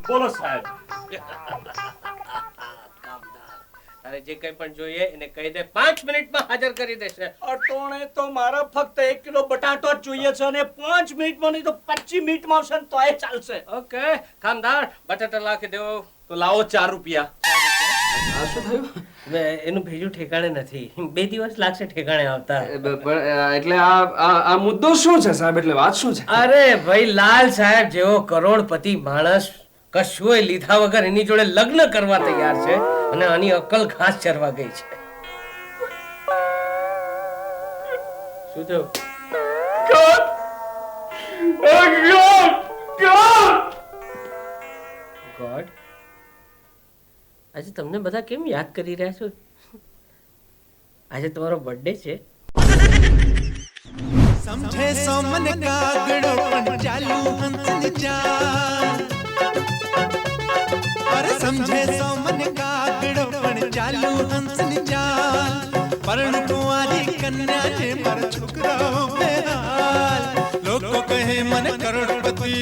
બોલો સાહેબ. તારે જે કંઈ પણ જોઈએ એને કહી દે, 5 મિનિટમાં હાજર કરી દેશે. અટોણે તો મારે ફક્ત 1 કિલો બટાટો જ જોઈએ છે અને 5 મિનિટમાં નહીં તો 25 મિનિટમાં આવશે ને તોય ચાલશે. ઓકે કામદાર, બટાટા લાખી દેવો. તો લાવો 4 રૂપિયા. આ શું થયું? હવે એનું ભેજું ઠેકાણે નથી, 2 દિવસ લાગશે ઠેકાણે આવતા. એટલે આ મુદ્દો શું છે સાહેબ? એટલે વાત શું છે? અરે ભાઈ, લાલ સાહેબ જેવો કરોડપતિ માણસ કશુંય લીધા વગર એની જોડે લગ્ન કરવા તૈયાર છે અને આની અક્કલ ઘાસ ચરવા ગઈ છે. શું થયું? ગોડ, આજે તમને બધા કેમ યાદ કરી રહ્યા છો? આજે તમારો બર્થડે છે. समझे सो मन कागड़ो पण चालू हंसनी चाल अरे समझे सो मन कागड़ो पण चालू हंसनी चाल परण कुंवारी कन्या ने मर छोकराओ बेहाल लोगो कहे मन करोड़पति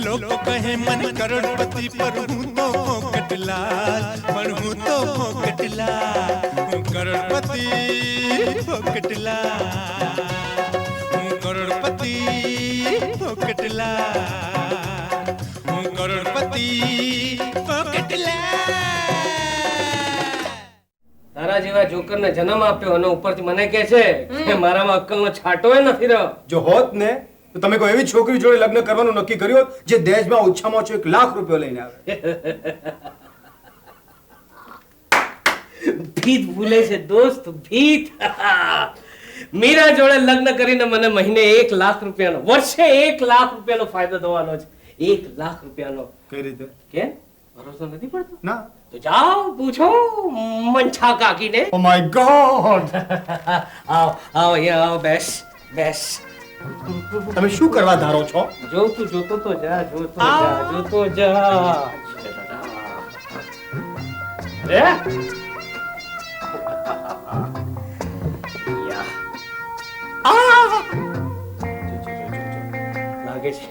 लोगो कहे मन करोड़पति पर हूँ तो पोकटलाल पर हूँ तो पोकटलाल हूँ करोड़पति पोकटला हूँ करोड़पति पोकटला हूँ करोड़पति पोकटला. તારા જેવા જોકરને જન્મ આપ્યો અને ઉપરથી મને કહે છે કે મારામાં અક્કલનો છાંટોય નથી રહ્યો. જો હોત ને તો તમે કોઈ એવી છોકરી જોડે લગ્ન કરવાનું નક્કી કર્યું હોત જે દહેજમાં ઓછામાં ઓછો 1 લાખ રૂપિયા લઈને આવે. ભીત ભૂલે છે દોસ્ત, ભીત. મીરા જોડે લગ્ન કરીને મને મહિને 1 લાખ રૂપિયાનો, વર્ષે 1 લાખ રૂપિયાનો ફાયદો થવાનો છે. 1 લાખ રૂપિયાનો. કઈ રીતે? કેમ ભરોસો નથી પડતો? ના. તો જાઓ પૂછો મંછા કાકીને. Oh my God. આવ આવ અહીંયા આવ, બેસ બેસ. તમે શું કરવા ધારો છો? જો તું જોતો તો જા, જોતો જા, જોતો જા. અરે લાગે છે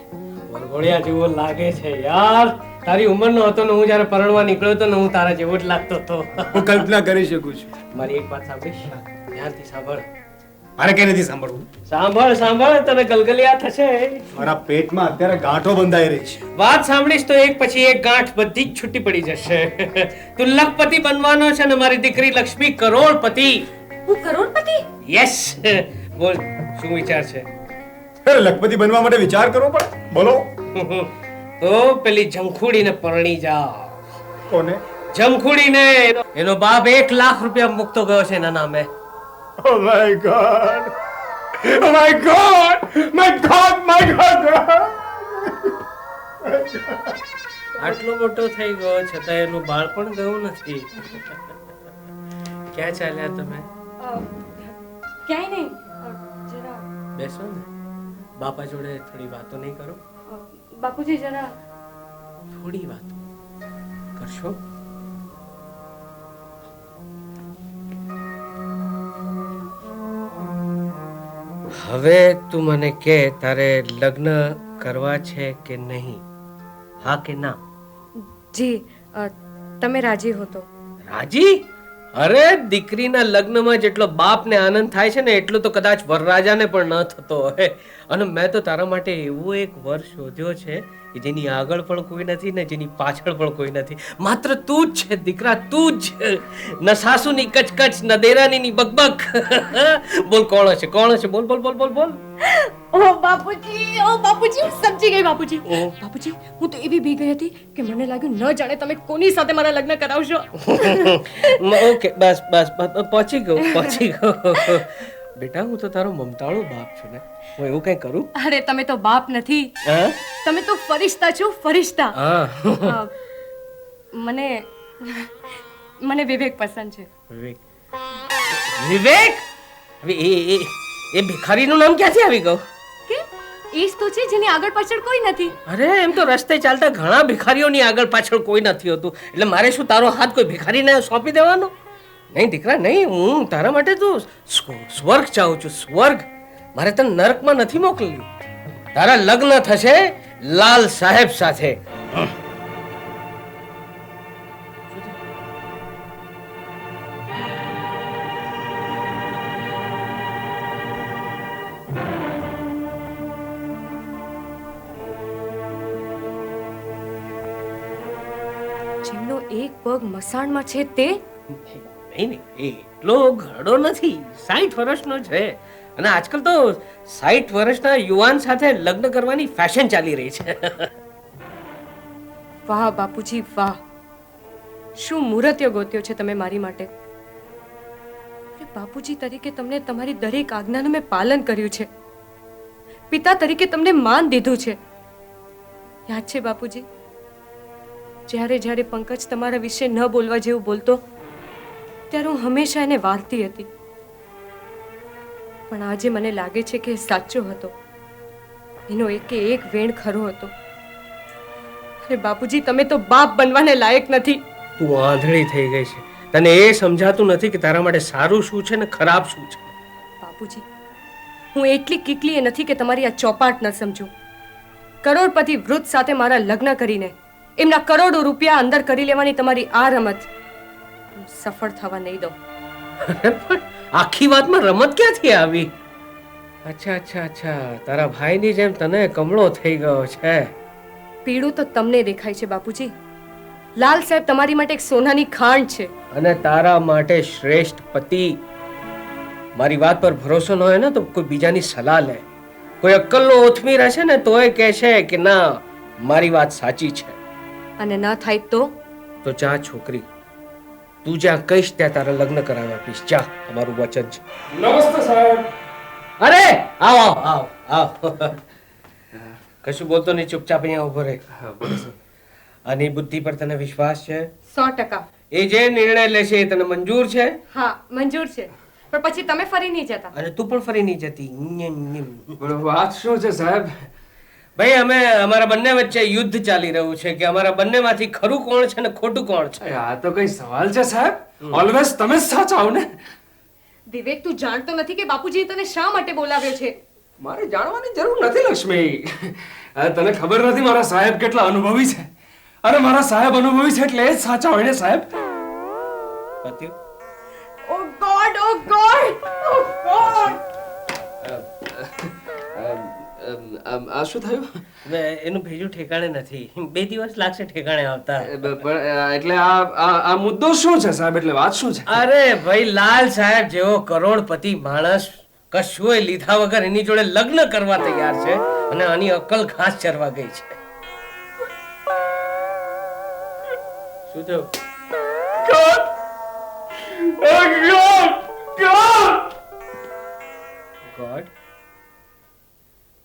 વરઘોડિયા જેવો લાગે છે યાર. તારી ઉંમરનો હતો ને હું જયારે પરણવા નીકળ્યો હતો ને હું તારા જેવો જ લાગતો હતો. હું કલ્પના કરી શકું છું. મારી એક વાત સાંભળીશ? ધ્યાનથી સાંભળ. મારે કઈ નથી સાંભળવું. સાંભળ સાંભળ, તને ગલગલિયા થશે. મારા પેટમાં અત્યારે ગાંઠો બંધાઈ રહી છે. વાત સાંભળીશ તો એક પછી એક ગાંઠ બધી જ છૂટી પડી જશે. તું લખપતિ બનવાનો છે ને મારી દીકરી લક્ષ્મી કરોડપતિ. હું કરોડપતિ? યસ. બોલ શું વિચાર છે? અરે લખપતિ બનવા માટે વિચાર કરવો પડે. બોલો. તો પેલી જમખુડીને પરણી જા. કોને? જમખુડીને. એનો બાપ 1 લાખ રૂપિયા મૂકતો ગયો છે એના નામે. Oh my God. Oh my God. My God, my God. આટલો મોટો થઈ ગયો છતાં એનું બાળપણ ગયું નથી. ક્યાં ચાલ્યા તમે? ક્યાંય નહીં. જરા બેસો ને. બાપા જોડે થોડી વાતો નહીં કરો? બાપુજી જરા થોડી વાતો કરશો? હવે તું મને કે તારે લગ્ન કરવા છે કે નહીં? હા કે ના? જી તમે રાજી હો તો. રાજી? અરે દીકરીના લગ્નમાં જેટલો બાપને આનંદ થાય છે ને એટલો તો કદાચ વરરાજાને પણ ન થતો હોય. અને મેં તો તારા માટે એવો એક વર શોધ્યો છે કે જેની આગળ પણ કોઈ નથી ને જેની પાછળ પણ કોઈ નથી. માત્ર તું જ છે દીકરા, તું જ. ન સાસુની કચકચ, ન દેરાનીની બકબક. બોલ કોણ છે? કોણ છે? બોલ બોલ બોલ બોલ બોલ. ઓ બાપુજી, ઓ બાપુજી, હું સમજી ગઈ બાપુજી. બાપુજી, હું તો એવી બી ગઈ હતી કે મને લાગ્યું ન જાણે તમે કોની સાથે મારા લગ્ન કરાવશો. ઓકે બસ બસ પહોંચી ગયો. બેટા હું તો તારો મમતાળો બાપ છું ને, હું એવું કઈ કરું? અરે તમે તો બાપ નથી, હા? તમે તો ફરિશ્તા છો, ફરિશ્તા. હા. મને વિવેક પસંદ છે. વિવેક? વિવેક? હવે એ ભિખારીનું નામ ક્યાંથી આવી ગયું? કે એ જ તો છે જેની આગળ પાછળ કોઈ નથી. અરે એમ તો રસ્તે ચાલતા ઘણા ભિખારીઓની આગળ પાછળ કોઈ નથી હોતું, એટલે મારે શું તારો હાથ કોઈ ભિખારીને સોંપી દેવાનો? નહીં દીકરા નહીં, હું તારા માટે તો સ્વર્ગ ચાહું છું, સ્વર્ગ. મારે તને નરકમાં નથી મોકલ્યું. તારા લગ્ન થશે લાલ સાહેબ સાથે. જેમનો એક પગ મસાણમાં છે તે નહીં નહીં, એ એટલો ઘરડો નથી, 60 વર્ષનો છે. અને આજકાલ તો 60 વર્ષના યુવાન સાથે લગ્ન કરવાની ફેશન ચાલી રહી છે. વાહ બાપુજી વાહ, શું મુહૂર્ત્ય ગોત્યો છે તમે મારી માટે. અરે બાપુજી તરીકે તમને તમારી દરેક આજ્ઞાનું મેં પાલન કર્યું છે. પિતા તરીકે તમને માન દીધું છે. યાદ છે બાપુજી, જ્યારે જ્યારે પંકજ તમારા વિશે ન બોલવા જેવું બોલતો ત્યારે હું હંમેશા એને વારતી હતી. પણ આજે મને લાગે છે કે એ સાચો હતો. એનો એકે એક વેણ ખરો હતો. અરે બાપુજી, તમે તો બાપ બનવાને લાયક નથી. તું આંધળી થઈ ગઈ છે. તને એ સમજાતું નથી કે તારા માટે સારું શું છે ને ખરાબ શું છે. બાપુજી, હું એટલી કીકલી નથી કે તમારી આ ચોપાટ ન સમજું. કરોડપતિ વૃદ્ધ સાથે મારા લગ્ન કરીને એમના કરોડો રૂપિયા અંદર કરી લેવાની તમારી આ રમત હું સફળ થવા નહીં દઉં. પણ આખી વાતમાં રમત ક્યાંથી આવી? અચ્છા અચ્છા અચ્છા, તારા ભાઈની જેમ તને કમળો થઈ ગયો છે. પીળું તો તમને દેખાય છે બાપુજી. લાલ સાહેબ તમારી માટે એક સોનાની ખાણ છે. અને તારા માટે શ્રેષ્ઠ પતિ. મારી વાત પર ભરોસો ન હોય ને તો કોઈ બીજાની સલાહ લે. કોઈ અક્કલનો ઓથમી રહેશે ને તોય કહેશે કે ના, મારી વાત સાચી છે. અને ન થાય તો જા છોકરી, તું જ્યાં કહીશ ત્યાં તારા લગ્ન કરાવી આપીશ. જા, અમારું વચન છે. નમસ્તે સાહેબ. અરે આવ આવ આવ આવ. કશું બોલતો નહીં, ચૂપચાપ અહીંયા ઉભો રહે. આની બુદ્ધિ પર તને વિશ્વાસ છે? 100%. એ જે નિર્ણય લેશે એ તને મંજૂર છે? હા, મંજૂર છે. પણ પછી તમે ફરી નહીં જતા. અને તું પણ ફરી નહીં જતી. પણ વાત શું છે સાહેબ? ભાઈ, અમારા બંને વચ્ચે યુદ્ધ ચાલી રહ્યું છે કે અમારા બંનેમાંથી ખરું કોણ છે ને ખોટું કોણ છે. આ તો કઈ સવાલ છે સાહેબ? ઓલવેઝ તમે જ સાચા હો ને. વિવેક, તું જાણતો નથી કે બાપુજી તને શા માટે બોલાવ્યો છે? મારે જાણવાની જરૂર નથી લક્ષ્મી. તને ખબર નથી મારા સાહેબ કેટલા અનુભવી છે. અરે મારા સાહેબ અનુભવી છે એટલે એ જ સાચા હોય ને સાહેબ. પત્યું? ઓ ગોડ, ઓ ગોડ, ઓ ગોડ. આ શું થયું? હવે એનું ભેજું ઠેકાણે નથી. 2 દિવસ લાગશે ઠેકાણે આવતા. એટલે આ મુદ્દો શું છે સાહેબ? એટલે વાત શું છે? અરે ભાઈ, લાલ સાહેબ જેવો કરોડપતિ માણસ કશુંય લીધા વગર એની જોડે લગ્ન કરવા તૈયાર છે અને આની અક્કલ ઘાસ ચરવા ગઈ છે. શું થયું? ગોડ,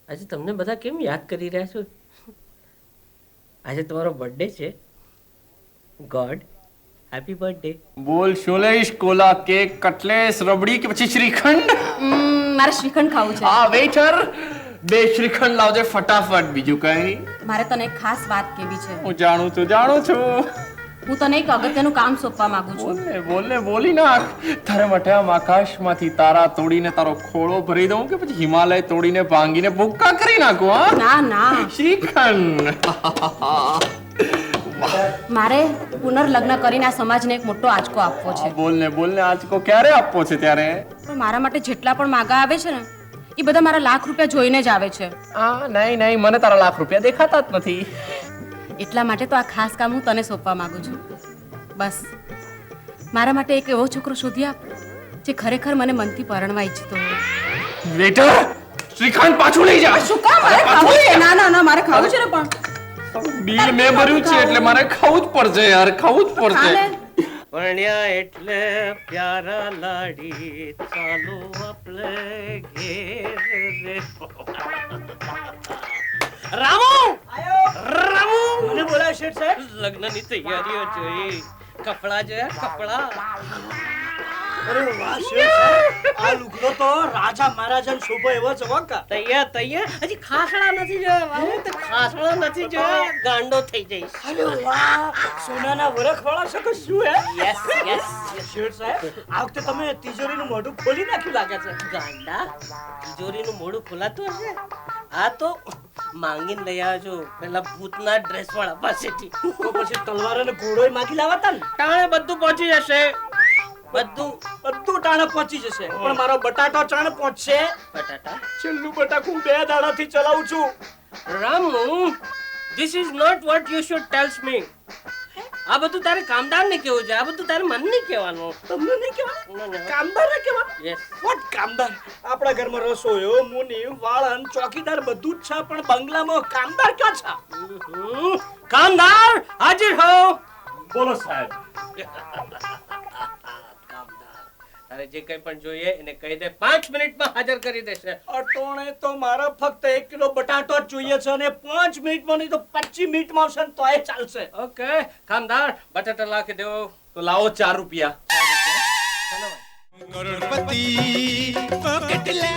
આજે તમને બધા કેમ યાદ કરી રહ્યા છો? આજે તમારો બર્થડે છે. God, happy birthday. બોલ શું લઈશ? કોલા, કેક, કટલેસ, રબડી કે પછી શ્રીખંડ? મારે શ્રીખંડ ખાવું છે. હા વેઇટર, 2 શ્રીખંડ લાવજે ફટાફટ. બીજું કઈ? મારે તને એક ખાસ વાત કહેવી છે. હું જાણું છું. હું તને એક અગત્યનું કામ સોંપવા માંગુ છું. બોલને બોલી નાખ. તારા માટે આમ આકાશમાંથી તારા તોડીને તારો ખોળો ભરી દઉં કે પછી હિમાલય તોડીને ભાંગીને ભૂક્કા કરી નાખું? હા, ના ના, શ્રીખંડ. મારે પુનર્લગ્ન કરીને આ સમાજને એક મોટો આંચકો આપવો છે. બોલને આજકો ક્યારે આપવો છે ત્યારે? પણ મારા માટે જેટલા પણ માગા આવે છે ને એ બધા મારા લાખ રૂપિયા જોઈને જ આવે છે. નહીં મને તારા લાખ રૂપિયા દેખાતા જ નથી. એટલા માટે તો આ ખાસ કામ હું તને સોંપવા માંગુ છું. બસ મારા માટે એક એવો છોકરો શોધી આપ જે ખરેખર મને મનથી પરણવા ઈચ્છતો હોય. વેઇટર, શ્રીખંડ પાછું લઈ જા. શું કામ? મારે ખાવું છે. ના મારે ખાવું છે ને. પણ બિલ મેં ભર્યું છે એટલે મારે ખાવું જ પડશે યાર, ખાવું જ પડશે. પરણ્યા એટલે પ્યારા લાડી, ચાલો આપણે ઘેર રે. રામુ, મને બોલાય શેઠ સાહેબ? લગ્નની તૈયારીઓ જોઈ, કપડા જોયા, કપડા. અરે વાહ શેઠ સાહેબ, આ લુગડો તો રાજા મહારાજાનો શોભો એવો છે હો કા. તૈયાર હજી ખાસડા નથી જોયા. બાબુ, તો ખાસડા નથી જોયા, ગાંડો થઈ જઈશ. અરે વાહ, સોનાના વરખવાળા છે કે શું હે? યસ શેઠ સાહેબ, આ વખતે તમે તિજોરીનું મોઢું ખોલી નાખ્યું લાગે છે. ગાંડા, તિજોરીનું મોઢું ખોલાતું હશે? આ તો માંગીને લઈ આવ્યો છું પેલા ભૂતના ડ્રેસ વાળા પાસેથી. તો પછી તલવાર અને ઘોડોય માગી લાવતા ને. ટાણે બધું પહોંચી જશે. બધું બધું ટાણે પહોંચી જશે પણ મારો બટાટો ટાણે પહોંચશે. બટાટા. છેલ્લું બટાકું 2 દાડાથી ચલાવું છું. Ramu, this is not what you should tells me. આ બધું તારે કામદારને કેવું છે, આ બધું તારે મનને કહેવાનું. તમને નહીં કહેવાનું? No, no. કામદારને કહેવાનું? Yes. વોટ કામદાર? આપણા ઘરમાં રસોઈયો, મુની, વાળન, ચોકીદાર બધું જ છે પણ બંગલામાં કામદાર ક્યાં છે? કામદાર હાજર હો. બોલો સાહેબ. કામદાર, તારે જે કંઈ પણ જોઈએ એને કહી દે, 5 મિનિટમાં હાજર કરી દેશે. અટોણે તો મારે ફક્ત 1 કિલો બટાટો જ જોઈએ છે અને 5 મિનિટમાં નહીં તો 25 મિનિટમાં આવશે ને તોય ચાલશે. ઓકે કામદાર, બટાટા લાખી દો. તો લાવો 4 રૂપિયા. કરોડપતિ ઓ કેટલા